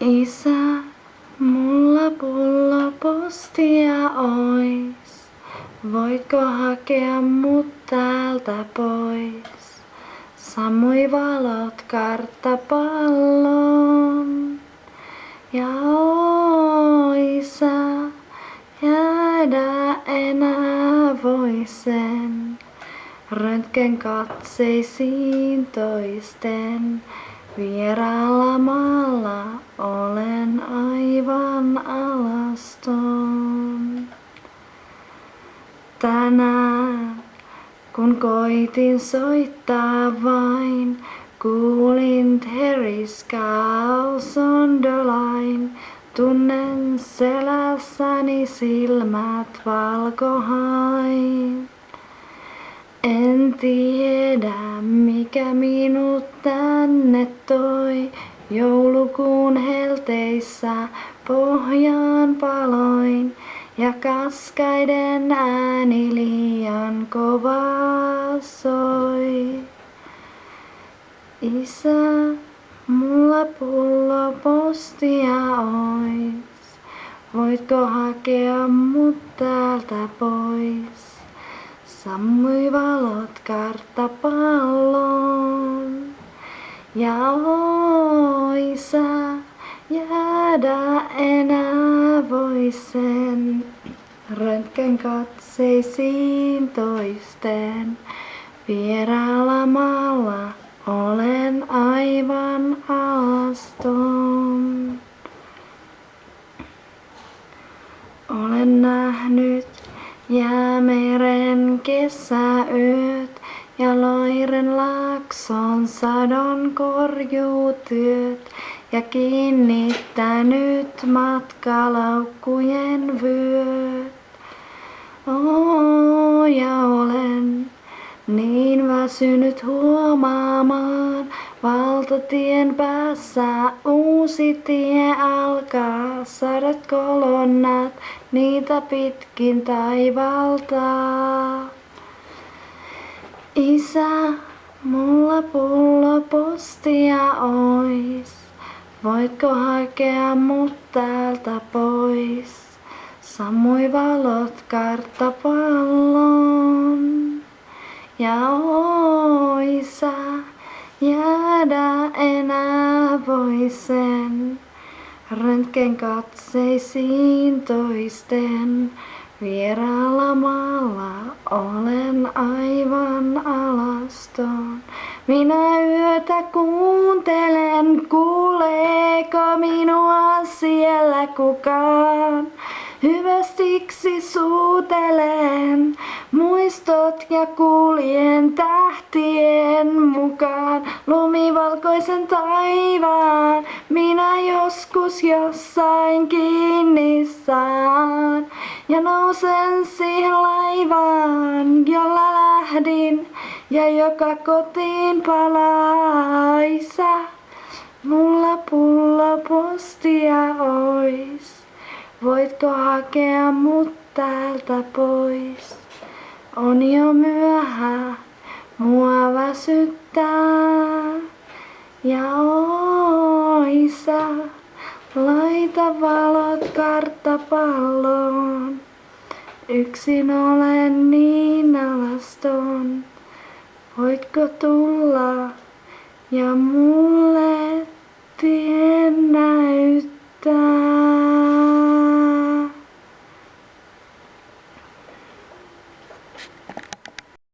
Isä, mulla pullo postia ois. Voitko hakea mut täältä pois? Sammui valot karttapallon. Ja isä, jäädä enää voisen. Röntgen katseisiin toisten. Vieraalla maalla olen aivan alaston. Tänään, kun koitin soittaa vain, kuulin Terry Scouse on the line. Tunnen selässäni silmät valkohain. En tiedä, mikä minut tänne toi. Joulukuun helteissä pohjaan paloin ja kaskaiden ääni liian kovaa soi. Isä, mulla pullo postia ois. Voitko hakea mut täältä pois? Sammui valot karttapallon. Ja isä, jäädä enää voisen. Röntgen katseisiin toisten. Vieraalla maalla olen aivan alaston. Olen nähnyt Jäämeren kesäyöt ja Loiren laakson sadon korjuutyöt ja kiinnittänyt matkalaukkujen vyöt. Ja olen niin väsynyt huomaamaan, valtatien päässä uusi tie alkaa. Sadat kolonnat, niitä pitkin taivaltaa. Isä, mulla pullo postia ois. Voitko hakea mut täältä pois? Sammui valot karttapallon. Ja isä, jäädä enää voisen. Röntgen katseisiin toisten. Vieraalla maalla olen aivan alaston. Minä yötä kuuntelen, kuuleeko minua siellä kukaan. Hyvästiksi suutelen muistot ja kuljen tähtien mukaan. Lumivalkoisen taivaan minä joskus jossain kiinni saan. Ja nousen siihen laivaan, jolla lähdin ja joka kotiin palaa. Isä, mulla pullo postia ois. Voitko hakea mut täältä pois? On jo myöhä, mua väsyttää. Ja isä, laita valot karttapalloon. Yksin olen niin alaston. Voitko tulla ja mulle tien näyttää?